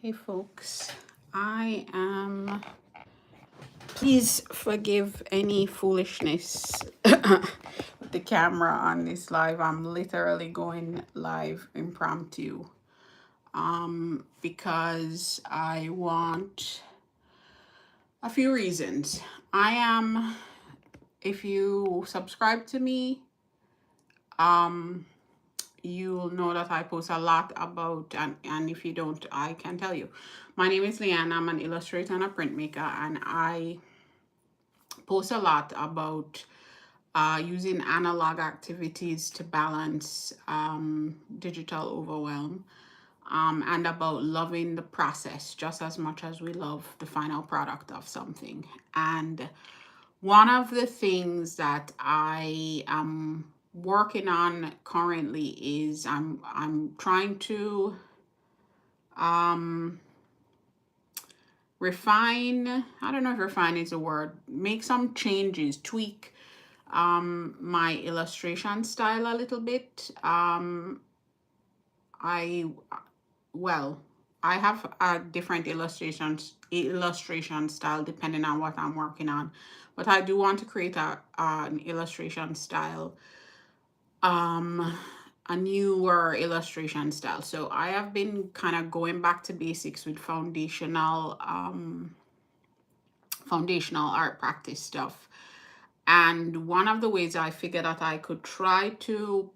Hey folks, I am, please forgive any foolishness with the camera on this live. I'm literally going live impromptu because I want a few reasons. If you subscribe to me, you'll know that I post a lot about, and if you don't, I can tell you. My name is LeeAnn. I'm an illustrator and a printmaker, and I post a lot about using analog activities to balance digital overwhelm, and about loving the process just as much as we love the final product of something. And one of the things that I am working on currently is I'm trying to refine, I don't know if refine is a word, make some changes, tweak my illustration style a little bit. I well, I have a different illustration style depending on what I'm working on, but I do want to create an illustration style, a newer illustration style. So I have been kind of going back to basics with foundational art practice stuff. And one of the ways I figured that I could try to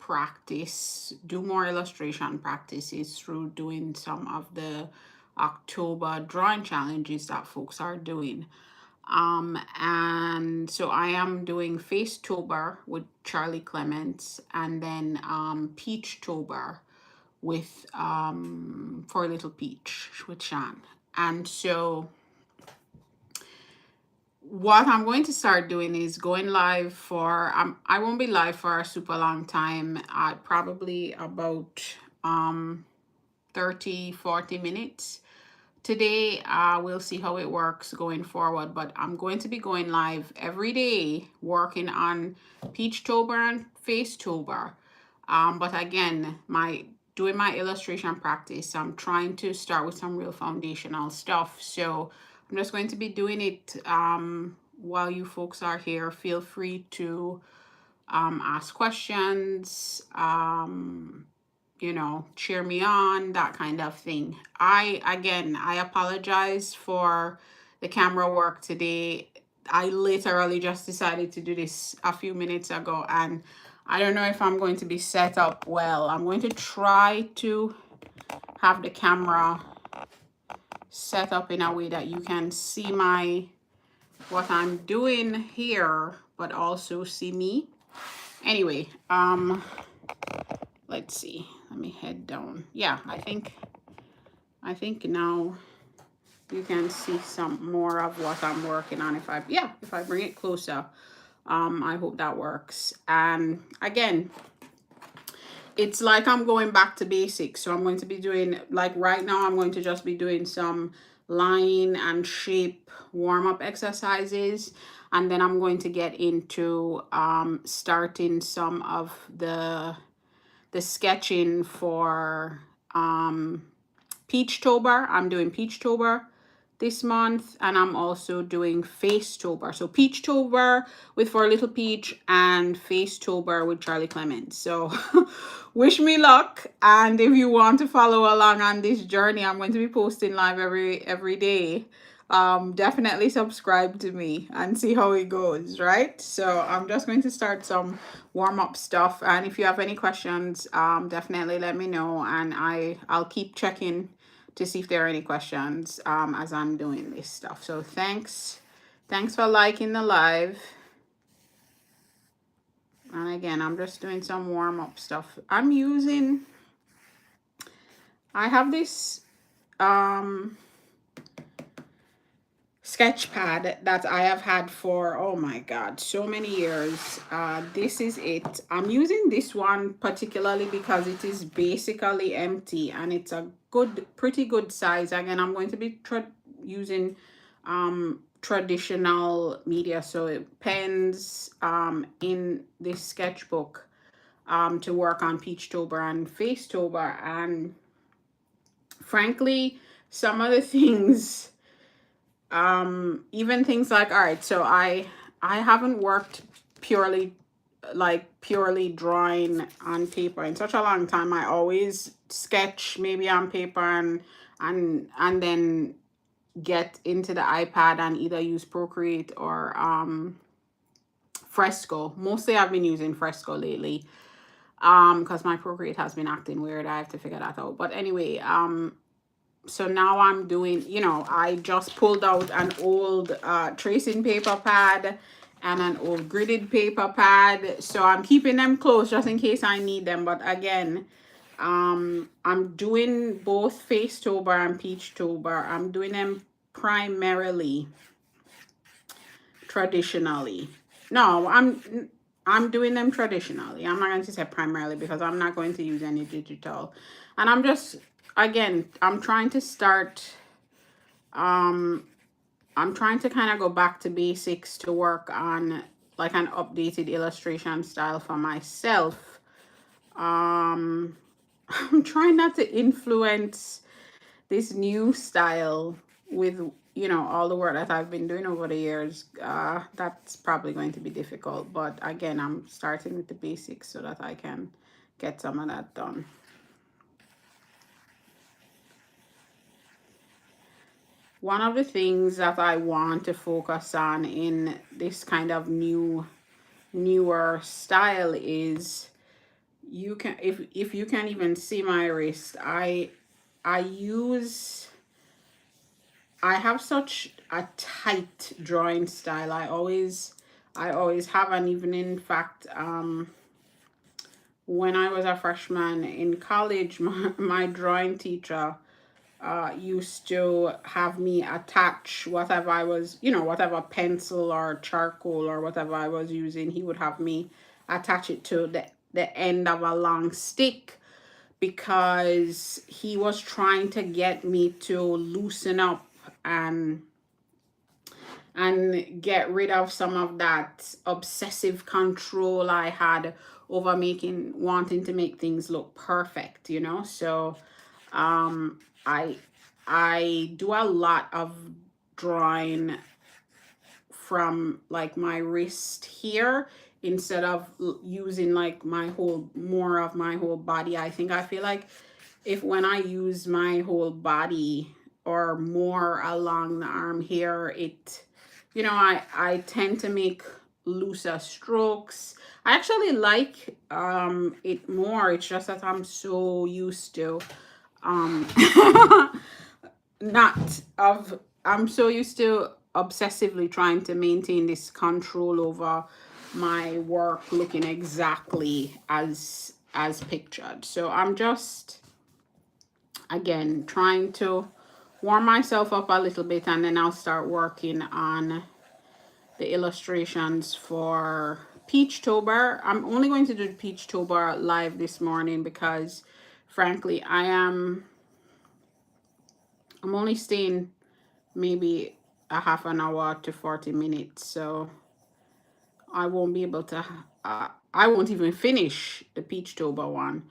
do more illustration practice is through doing some of the October drawing challenges that folks are doing. And so I am doing Facetober with Charlie Clements, and then Peachtober with For Little Peach with Sean. And so what I'm going to start doing is going live for, I won't be live for a super long time, probably about 30-40 minutes. Today, we'll see how it works going forward, but I'm going to be going live every day working on Peachtober and Facetober. But again, doing my illustration practice, I'm trying to start with some real foundational stuff. So I'm just going to be doing it while you folks are here. Feel free to ask questions, cheer me on, that kind of thing. I apologize for the camera work today. I literally just decided to do this a few minutes ago, and I don't know if I'm going to be set up well. I'm going to try to have the camera set up in a way that you can see what I'm doing here, but also see me. Anyway, let's see. Let me head down. Yeah, I think now you can see some more of what I'm working on. If I bring it closer, I hope that works. And again, it's like I'm going back to basics. So I'm going to be doing, like right now, I'm going to just be doing some line and shape warm-up exercises. And then I'm going to get into starting some of the sketching for Peachtober. I'm doing Peachtober this month, and I'm also doing Facetober. So Peachtober with For Little Peach and Facetober with Charlie Clements. So wish me luck, and if you want to follow along on this journey, I'm going to be posting live every day. Definitely subscribe to me and see how it goes, right? So I'm just going to start some warm-up stuff, and if you have any questions, definitely let me know, and I'll keep checking to see if there are any questions as I'm doing this stuff. So thanks for liking the live. And again, I'm just doing some warm-up stuff. I have this sketch pad that I have had for, oh my god, so many years. This is it. I'm using this one particularly because it is basically empty, and it's a pretty good size. Again, I'm going to be using traditional media, so pens in this sketchbook to work on Peachtober and Facetober. And frankly, some of the things, even things like, all right, so I haven't worked purely purely drawing on paper in such a long time. I always sketch maybe on paper and then get into the iPad and either use Procreate or Fresco. Mostly I've been using Fresco lately because my Procreate has been acting weird. I have to figure that out. But anyway, so now I'm doing, I just pulled out an old tracing paper pad and an old gridded paper pad. So I'm keeping them close just in case I need them. But again, I'm doing both Facetober and Peachtober. I'm doing them primarily traditionally. No, I'm doing them traditionally. I'm not going to say primarily because I'm not going to use any digital. And I'm just, again, I'm trying to start, I'm trying to kind of go back to basics to work on like an updated illustration style for myself. I'm trying not to influence this new style with all the work that I've been doing over the years. That's probably going to be difficult, but again, I'm starting with the basics so that I can get some of that done. One of the things that I want to focus on in this kind of newer style is, you can, if you can even see my wrist, I have such a tight drawing style. I always have, and even in fact, when I was a freshman in college, my drawing teacher used to have me attach whatever I was, whatever pencil or charcoal or whatever I was using, he would have me attach it to the end of a long stick, because he was trying to get me to loosen up and get rid of some of that obsessive control I had over wanting to make things look perfect, So I do a lot of drawing from like my wrist here instead of using like more of my whole body. I feel like when I use my whole body or more along the arm here, I tend to make looser strokes. I actually like it more. It's just that I'm so used to I'm so used to obsessively trying to maintain this control over my work looking exactly as pictured. So I'm just, again, trying to warm myself up a little bit, and then I'll start working on the illustrations for Peachtober. I'm only going to do Peachtober live this morning because frankly I'm only staying maybe a half an hour to 40 minutes, so I won't be able to I won't even finish the Peachtober one.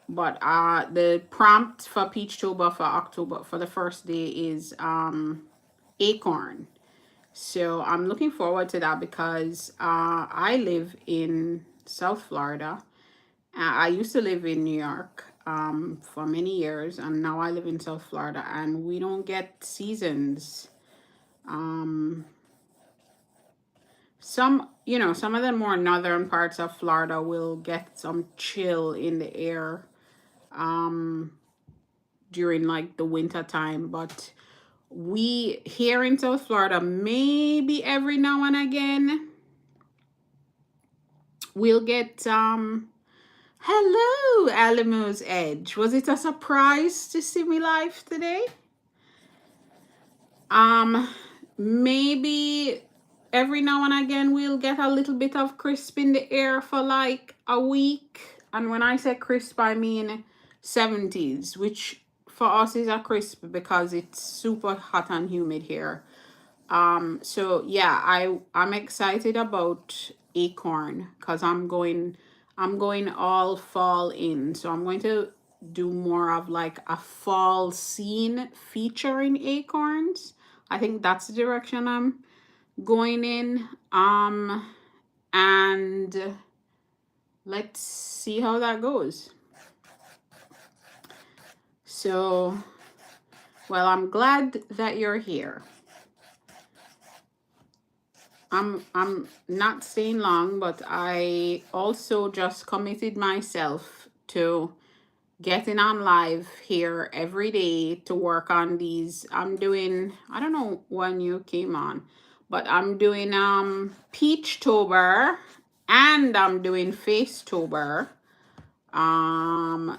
But the prompt for Peachtober for October for the first day is acorn. So I'm looking forward to that because I live in South Florida. I used to live in New York for many years, and now I live in South Florida, and we don't get seasons. Some of the more northern parts of Florida will get some chill in the air during like the winter time, but we here in South Florida, maybe every now and again we'll get hello Alamo's Edge. Was it a surprise to see me live today? Maybe every now and again we'll get a little bit of crisp in the air for like a week, and when I say crisp I mean 70s, which for us is a crisp because it's super hot and humid here. So yeah, I'm excited about acorn because I'm going all fall in. So I'm going to do more of like a fall scene featuring acorns. I think that's the direction I'm going in. And let's see how that goes. So, well, I'm glad that you're here. I'm not staying long, but I also just committed myself to getting on live here every day to work on these. I'm doing, I don't know when you came on, but I'm doing Peachtober and I'm doing Facetober.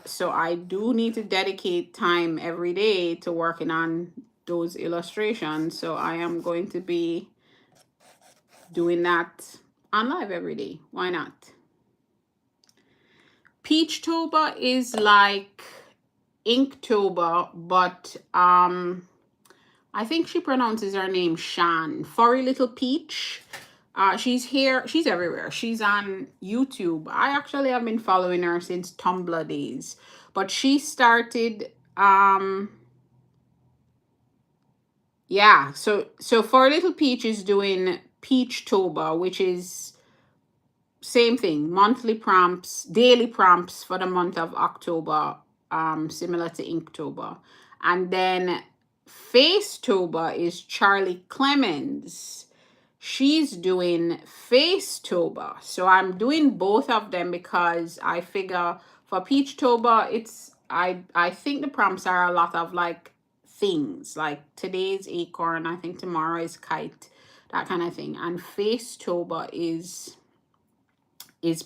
So I do need to dedicate time every day to working on those illustrations. So I am going to be doing that on live every day. Why not? Peachtober is like Inktober, but I think she pronounces her name Shan. Furry Little Peach. She's here. She's everywhere. She's on YouTube. I actually have been following her since Tumblr days, but she started yeah. So Furry Little Peach is doing Peachtober, which is same thing, monthly prompts, daily prompts for the month of October, similar to Inktober. And then Facetober is Charlie Clemens. She's doing Facetober. So I'm doing both of them because I figure for Peachtober, I think the prompts are a lot of like things, like today's acorn, I think tomorrow is kite, that kind of thing. And Facetober is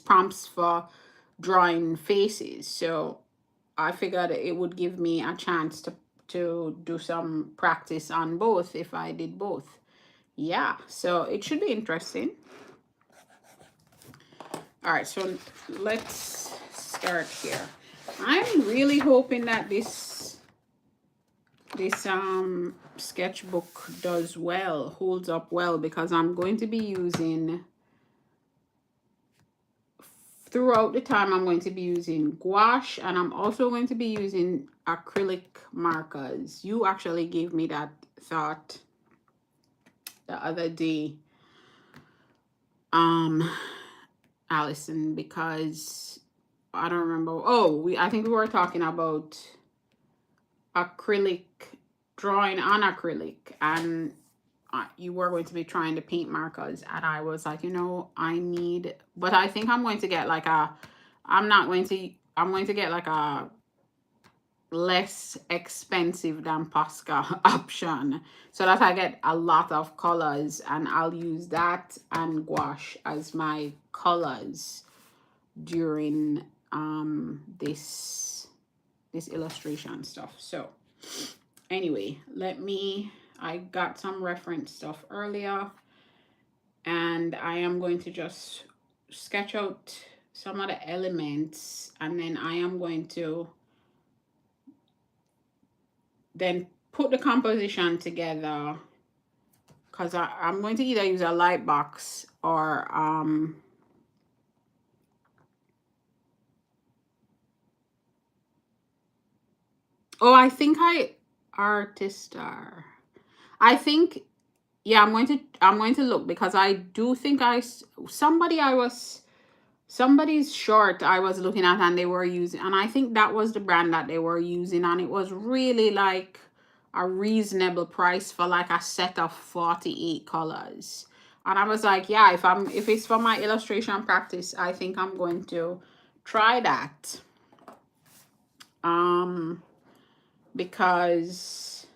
prompts for drawing faces. So I figured it would give me a chance to do some practice on both if I did both. Yeah, so it should be interesting. All right, so let's start here. I'm really hoping that this sketchbook does well, holds up well, because I'm going to be using, throughout the time, I'm going to be using gouache, and I'm also going to be using acrylic markers. You actually gave me that thought the other day, Allison, because I don't remember. Oh, I think we were talking about acrylic, drawing on acrylic, and you were going to be trying to paint markers, and I was like, you know, but I think I'm going to get like I'm going to get like a less expensive than Posca option, so that I get a lot of colors, and I'll use that and gouache as my colors during this illustration stuff. So anyway, I got some reference stuff earlier, and I am going to just sketch out some of the elements, and then I am going to then put the composition together, because I'm going to either use a light box or oh, I think Artistar. I think, yeah, I'm going to look, because I do think somebody's short I was looking at, and they were using, and I think that was the brand that they were using, and it was really like a reasonable price for like a set of 48 colors. And I was like, yeah, if it's for my illustration practice, I think I'm going to try that. Because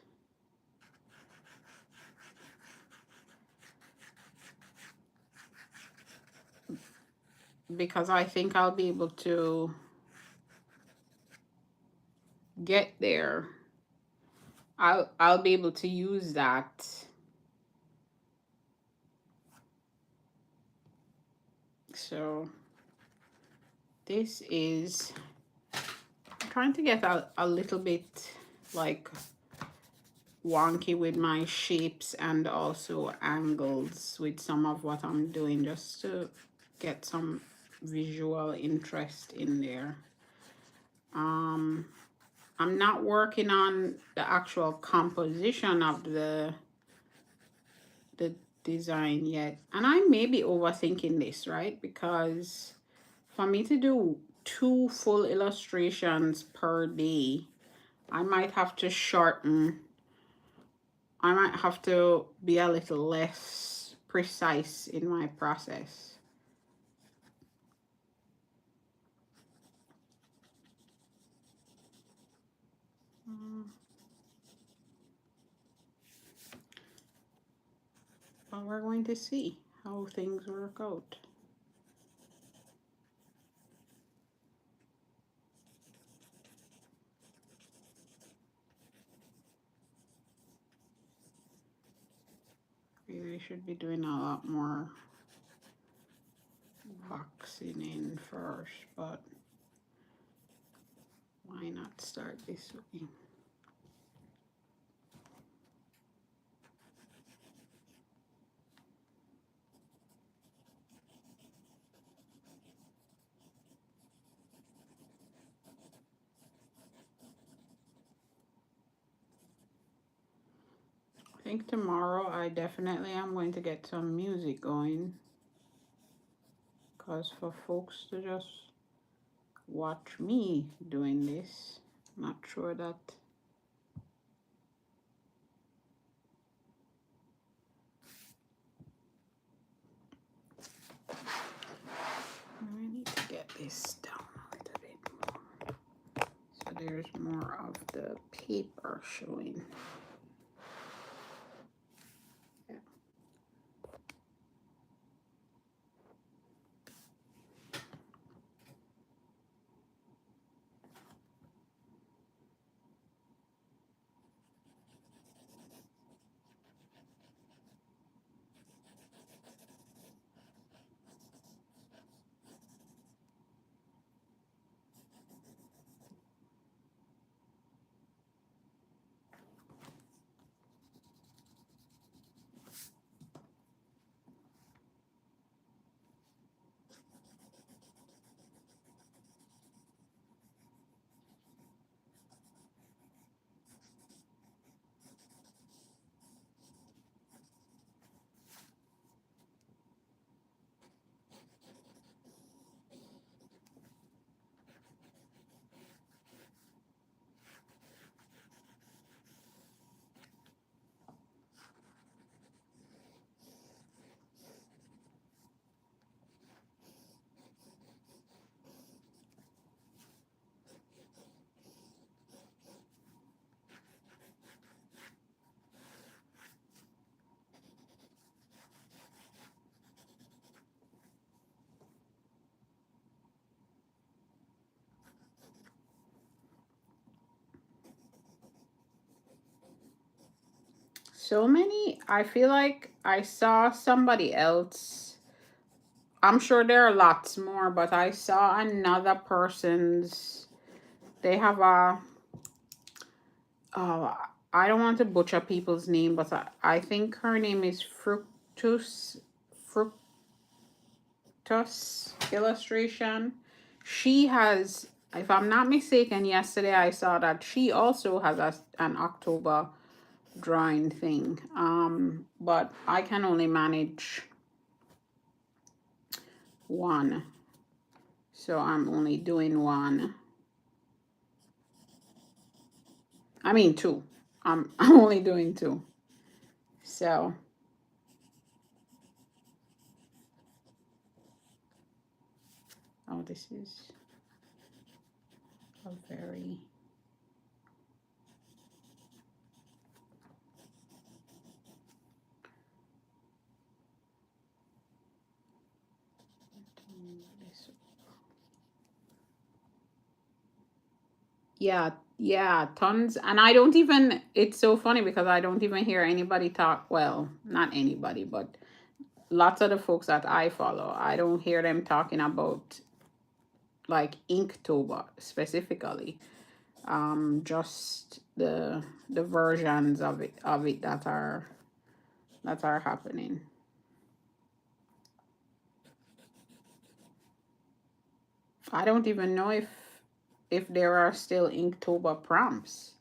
I think I'll be able to get there. I'll be able to use that. So this is, I'm trying to get a little bit like wonky with my shapes and also angles with some of what I'm doing, just to get some visual interest in there. I'm not working on the actual composition of the design yet. And I may be overthinking this, right? Because for me to do 2 full illustrations per day, I might have to shorten. I might have to be a little less precise in my process. But we're going to see how things work out. Really should be doing a lot more boxing in first, but why not start this way? I think tomorrow I definitely am going to get some music going, because for folks to just watch me doing this, I'm not sure that I need to get this down a little bit more so there's more of the paper showing. So many, I feel like I saw somebody else. I'm sure there are lots more, but I saw another person's. They have a. Oh, I don't want to butcher people's name, but I think her name is Fructus Illustration. She has, if I'm not mistaken, yesterday I saw that she also has an October drawing thing. But I can only manage one, so I'm only doing one. I mean two. I'm only doing two. So oh, this is a very yeah, tons. And I don't even, it's so funny because I don't even hear anybody talk, well, not anybody, but lots of the folks that I follow, I don't hear them talking about like Inktober specifically. Just the versions of it that are happening. I don't even know if there are still Inktober prompts.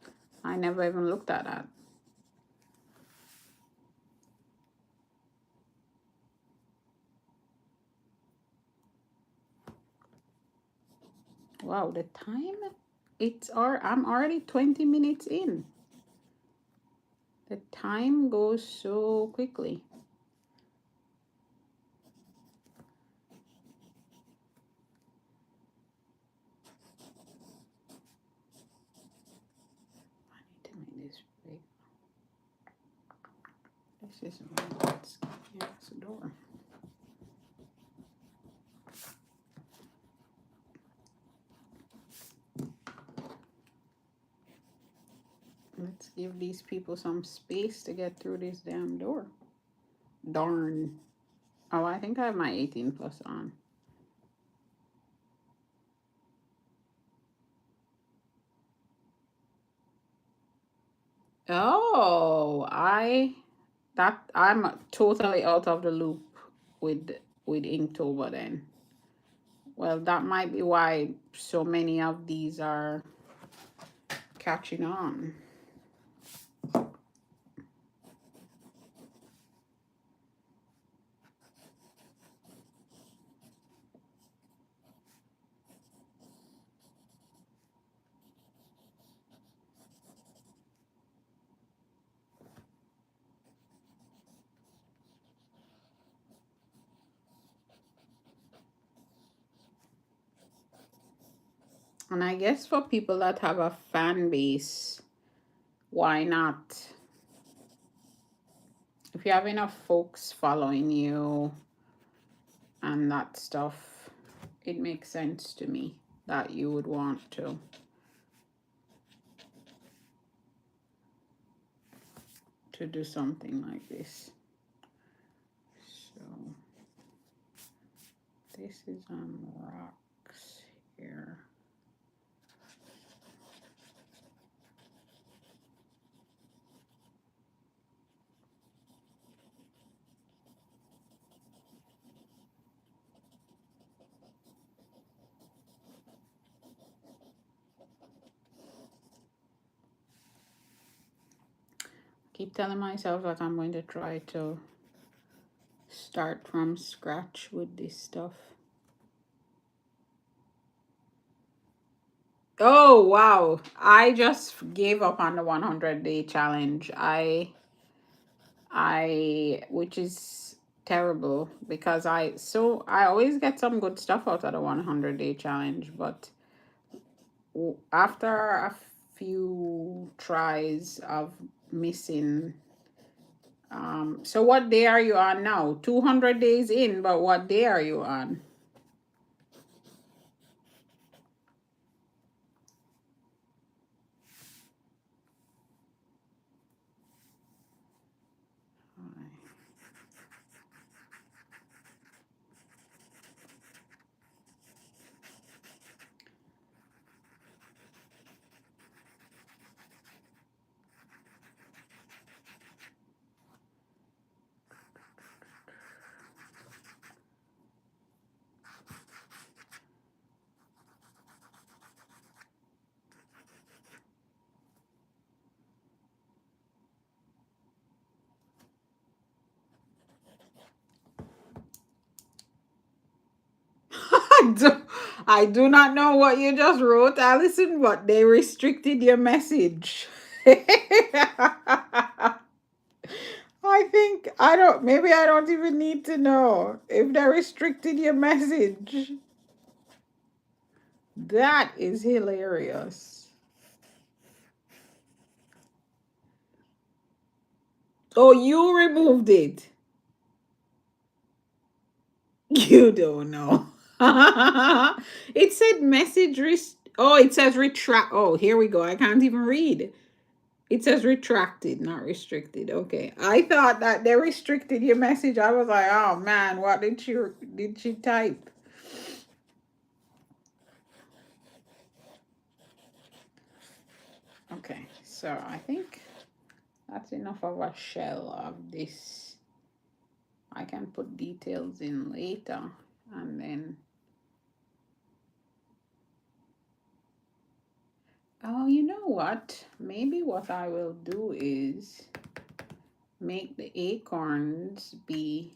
I never even looked at that. Wow, the time, I'm already 20 minutes in. The time goes so quickly. I need to make this big. This is let's yeah, it's a door. Let's give these people some space to get through this damn door. Darn. Oh, I think I have my 18 plus on. Oh, I'm totally out of the loop with Inktober then. Well, that might be why so many of these are catching on. And I guess for people that have a fan base, why not? If you have enough folks following you and that stuff, it makes sense to me that you would want to do something like this. So this is on rocks here. Keep telling myself that I'm going to try to start from scratch with this stuff. Oh, wow. I just gave up on the 100-day challenge. Which is terrible because I always get some good stuff out of the 100-day challenge, but after a few tries of missing, so what day are you on now? 200 days in, but what day are you on? I do not know what you just wrote, Allison, but they restricted your message. Maybe I don't even need to know if they restricted your message. That is hilarious. Oh, you removed it. You don't know. It said oh, it says retract. Oh, here we go. I can't even read. It says retracted, not restricted. Okay. I thought that they restricted your message. I was like, oh man, what did she type? Okay, so I think that's enough of a shell of this. I can put details in later and then Oh, you know what? Maybe what I will do is make the acorns be,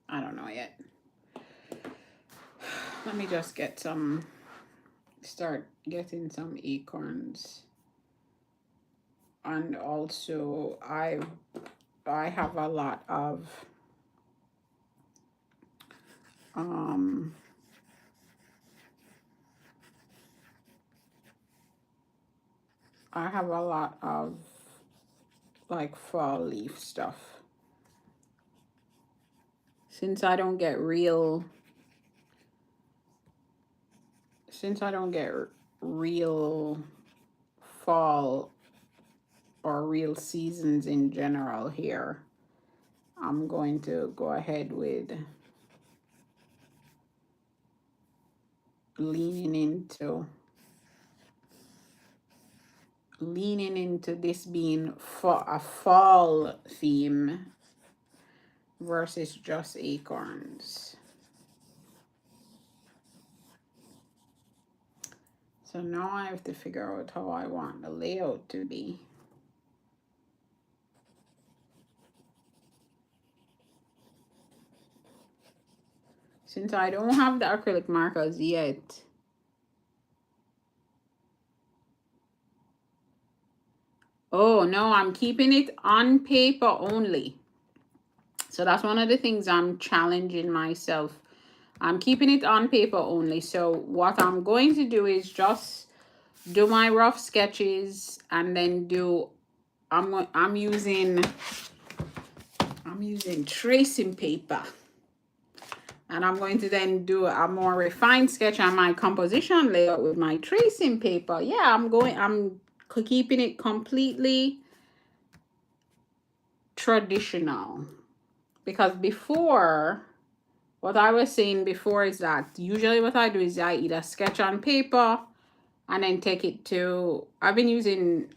I don't know yet. Let me just get some, start getting some acorns. And also I have a lot of I have a lot of like fall leaf stuff. Since I don't get real fall or real seasons in general here, I'm going to go ahead with leaning into this being a fall theme versus just acorns. So now I have to figure out how I want the layout to be. Since I don't have the acrylic markers yet, oh no, I'm keeping it on paper only. So that's one of the things I'm challenging myself. I'm keeping it on paper only. So what I'm going to do is just do my rough sketches and then do, I'm using tracing paper. And I'm going to then do a more refined sketch on my composition layout with my tracing paper. Yeah, I'm keeping it completely traditional. Because before, what I was saying before is that usually what I do is I either sketch on paper and then take it to, I've been using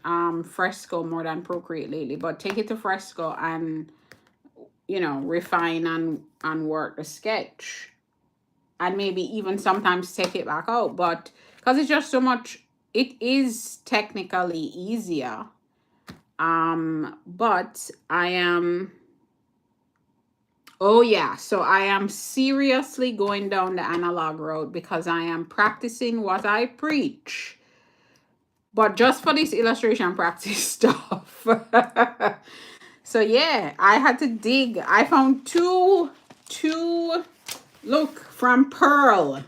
Fresco more than Procreate lately, but take it to Fresco and, you know, refine and work the sketch. And maybe even sometimes take it back out. But because it's just so much, it is technically easier. But I am, oh yeah, so I am seriously going down the analog road because I am practicing what I preach. But just for this illustration practice stuff. So yeah, I had to dig. I found two, look, from Pearl.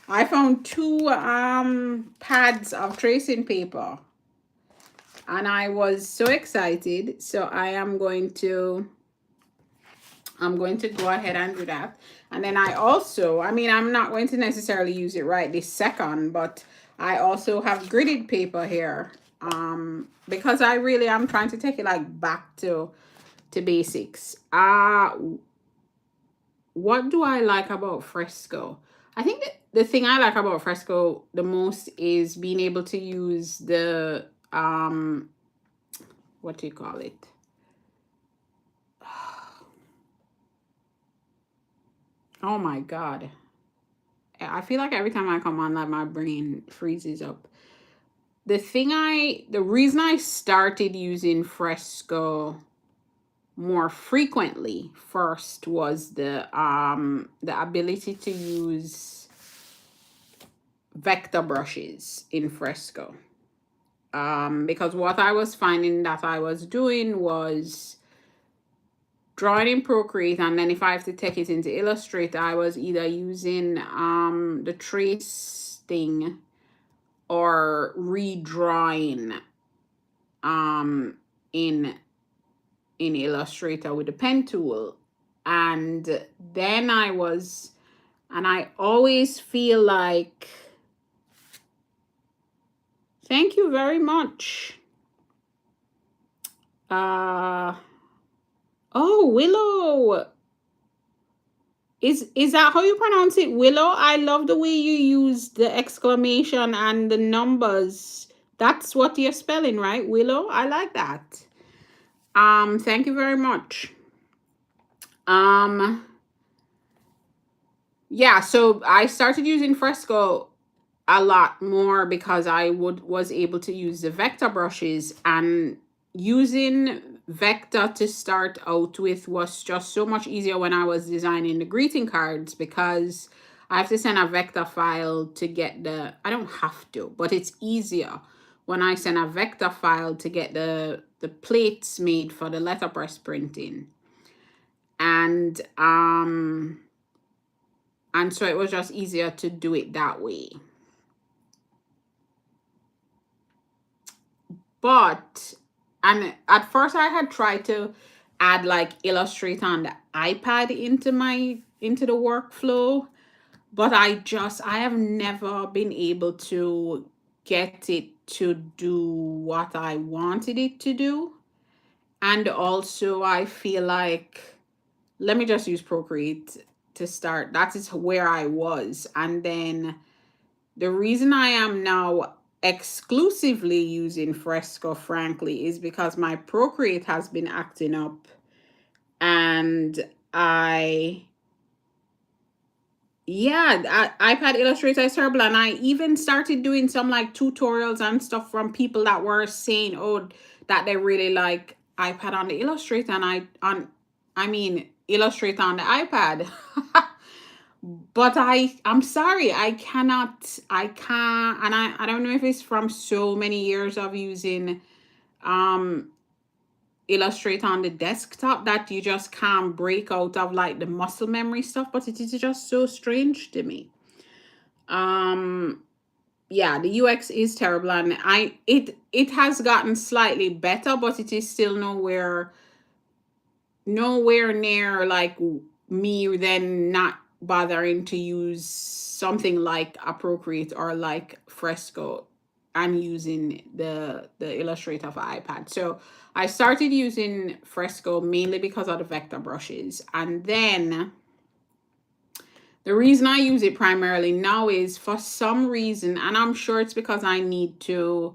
I found two pads of tracing paper. And I was so excited. So I am going to go ahead and do that. And then I also, I mean, I'm not going to necessarily use it right this second, but I also have gridded paper here. Because I really am trying to take it like back to basics. What do I like about Fresco? I think that the thing I like about Fresco the most is being able to use the what do you call it? Oh my god. I feel like every time I come on live my brain freezes up. The reason I started using Fresco more frequently first was the ability to use vector brushes in Fresco. Because what I was finding that I was doing was drawing in Procreate, and then if I have to take it into Illustrator, I was either using the trace thing or redrawing in Illustrator with the pen tool. And then I always feel like, thank you very much. Oh, Willow. Is that how you pronounce it, Willow? I love the way you use the exclamation and the numbers. That's what you're spelling, right, Willow? I like that. Thank you very much. yeah, so I started using Fresco a lot more because I was able to use the vector brushes, and using vector to start out with was just so much easier when I was designing the greeting cards, because I have to send a vector file to get I don't have to, but it's easier when I send a vector file to get the plates made for the letterpress printing. And so it was just easier to do it that way. But, and at first I had tried to add like Illustrator on the iPad into the workflow, but I have never been able to get it to do what I wanted it to do. And also I feel like, let me just use Procreate to start. That is where I was. And then the reason I am now exclusively using Fresco, frankly, is because my Procreate has been acting up, and iPad Illustrator is terrible. And I even started doing some like tutorials and stuff from people that were saying, oh, that they really like iPad on the Illustrator, and I mean Illustrator on the iPad. But I'm sorry, I can't, and I don't know if it's from so many years of using Illustrator on the desktop that you just can't break out of like the muscle memory stuff, but it is just so strange to me. Yeah, the UX is terrible, and it has gotten slightly better, but it is still nowhere near like me then not bothering to use something like Procreate or like Fresco and using the Illustrator for iPad. So I started using Fresco mainly because of the vector brushes, and then the reason I use it primarily now is for some reason, and I'm sure it's because I need to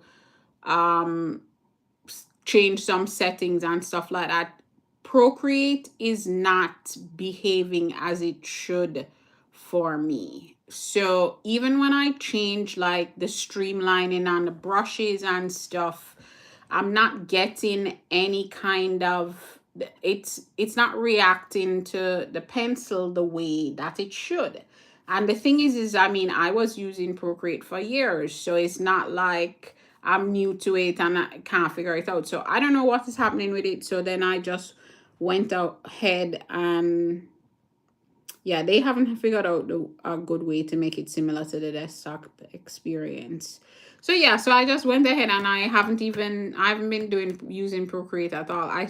change some settings and stuff like that. Procreate is not behaving as it should for me. So even when I change like the streamlining on the brushes and stuff, I'm not getting any kind of, it's not reacting to the pencil the way that it should. And the thing is I mean, I was using Procreate for years, so it's not like I'm new to it and I can't figure it out. So I don't know what is happening with it. So then I just went ahead and yeah, they haven't figured out a good way to make it similar to the desktop experience. So yeah, so I just went ahead and I haven't been using Procreate at all. I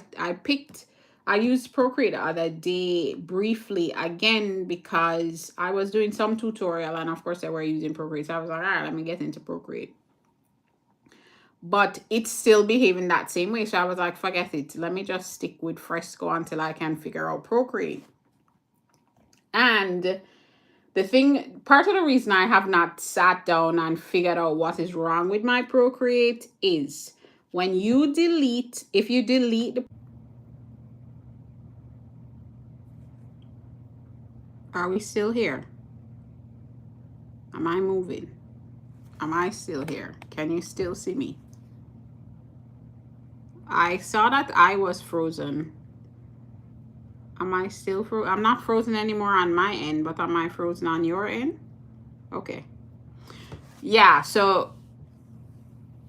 used Procreate the other day briefly again because I was doing some tutorial, and of course they were using Procreate. So I was like, all right, let me get into Procreate. But it's still behaving that same way. So I was like, forget it. Let me just stick with Fresco until I can figure out Procreate. And part of the reason I have not sat down and figured out what is wrong with my Procreate is when you delete, if you delete the, are we still here? Am I moving? Am I still here? Can you still see me? I saw that I was frozen. Am I still frozen? I'm not frozen anymore on my end, but am I frozen on your end? Okay. Yeah, so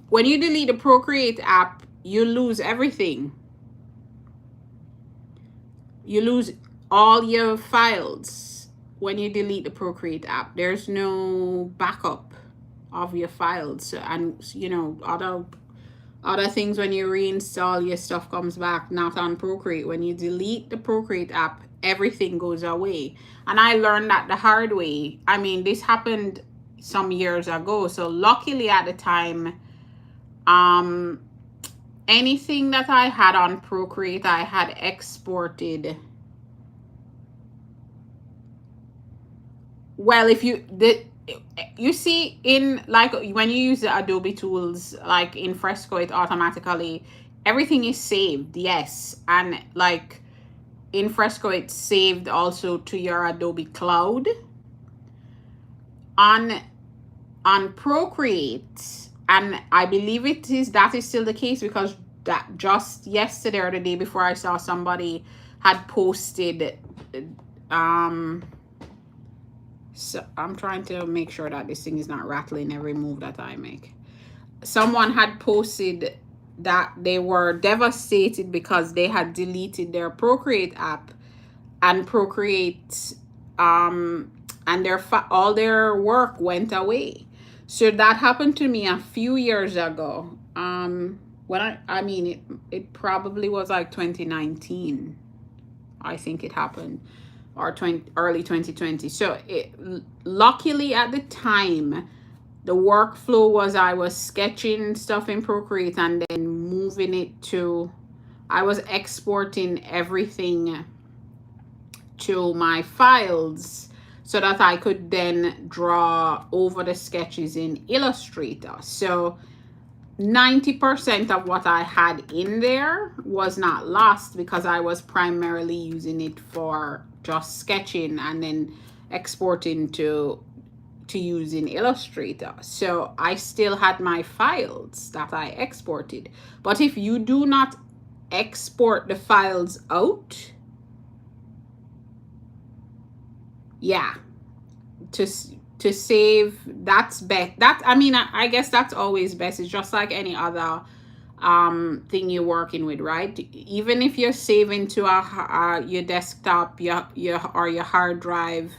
when you delete the Procreate app, you lose everything. You lose all your files when you delete the Procreate app. There's no backup of your files, and you know, other things. When you reinstall, your stuff comes back, not on Procreate. When you delete the Procreate app, everything goes away. And I learned that the hard way. I mean, this happened some years ago, so luckily at the time, anything that I had on Procreate, I had exported. Well, if you see in like when you use the Adobe tools, like in Fresco, it automatically, everything is saved, yes. And like in Fresco, it's saved also to your Adobe Cloud. on Procreate, and I believe that is still the case, because that just yesterday or the day before, I saw somebody had posted, so I'm trying to make sure that this thing is not rattling every move that I make. Someone had posted that they were devastated because they had deleted their Procreate app, and Procreate, and all their work went away. So that happened to me a few years ago. When I mean, it probably was like 2019. I think it happened, or early 2020. So luckily at the time, the workflow was I was sketching stuff in Procreate and then moving it to, I was exporting everything to my files so that I could then draw over the sketches in Illustrator. So 90% of what I had in there was not lost, because I was primarily using it for just sketching and then exporting to use in Illustrator. So I still had my files that I exported. But if you do not export the files out, yeah, to save, that's best. That, I mean, I guess that's always best. It's just like any other thing you're working with, right? Even if you're saving to your desktop, or your hard drive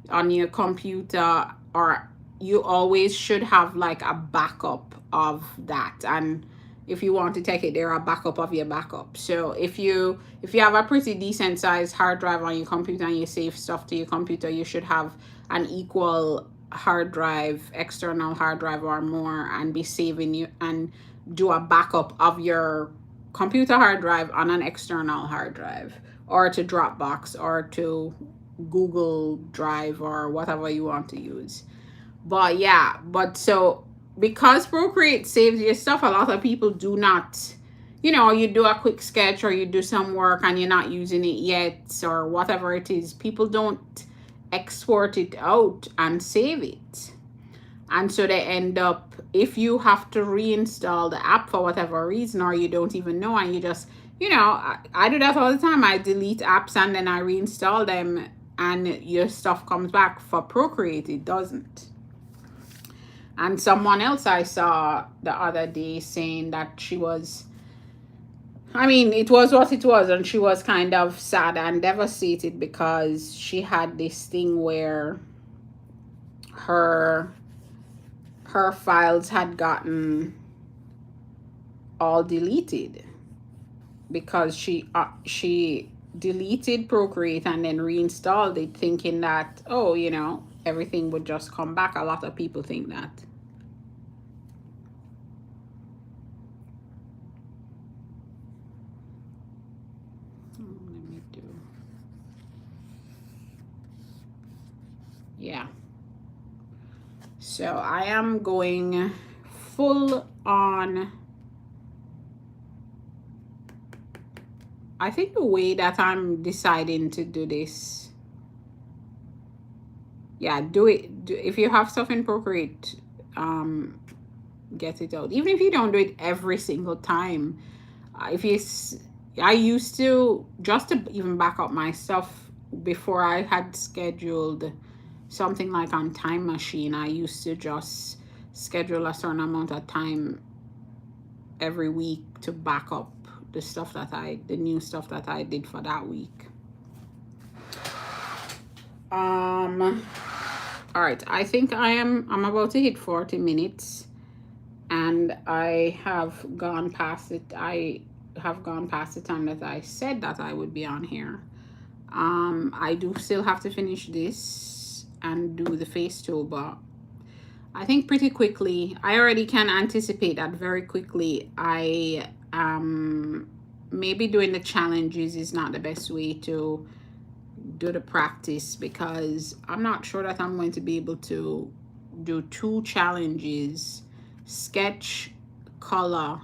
on your computer, or you always should have like a backup of that. And if you want to take it there, a backup of your backup. So if you have a pretty decent sized hard drive on your computer and you save stuff to your computer, you should have an equal hard drive, external hard drive or more, and be saving you, and do a backup of your computer hard drive on an external hard drive, or to Dropbox, or to Google Drive, or whatever you want to use. But yeah, so because Procreate saves your stuff, a lot of people do not, you do a quick sketch or you do some work and you're not using it yet, or whatever it is, people don't export it out and save it. And so they end up, if you have to reinstall the app for whatever reason, or you don't even know, and you just, I do that all the time. I delete apps and then I reinstall them, and your stuff comes back. For Procreate, it doesn't. And someone else I saw the other day saying that she was, I mean, it was what it was, and she was kind of sad and devastated because she had this thing where her files had gotten all deleted, because she deleted Procreate and then reinstalled it, thinking that, oh, everything would just come back. A lot of people think that. Let me do, yeah. So I am going full on. I think the way that I'm deciding to do this, yeah, if you have stuff in Procreate, get it out. Even if you don't do it every single time, I used to, just to even back up my stuff, before I had scheduled something like on Time Machine, I used to just schedule a certain amount of time every week to back up the new stuff that I did for that week. All right, I think I'm about to hit 40 minutes, and I have gone past it. I have gone past the time that I said that I would be on here. I do still have to finish this and do the Facetober. I think pretty quickly. I already can anticipate that very quickly. I maybe doing the challenges is not the best way to do the practice, because I'm not sure that I'm going to be able to do 2 challenges, sketch, color.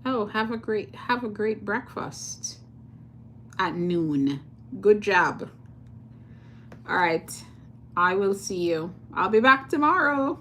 Oh, have a great breakfast at noon. Good job. All right. I will see you. I'll be back tomorrow.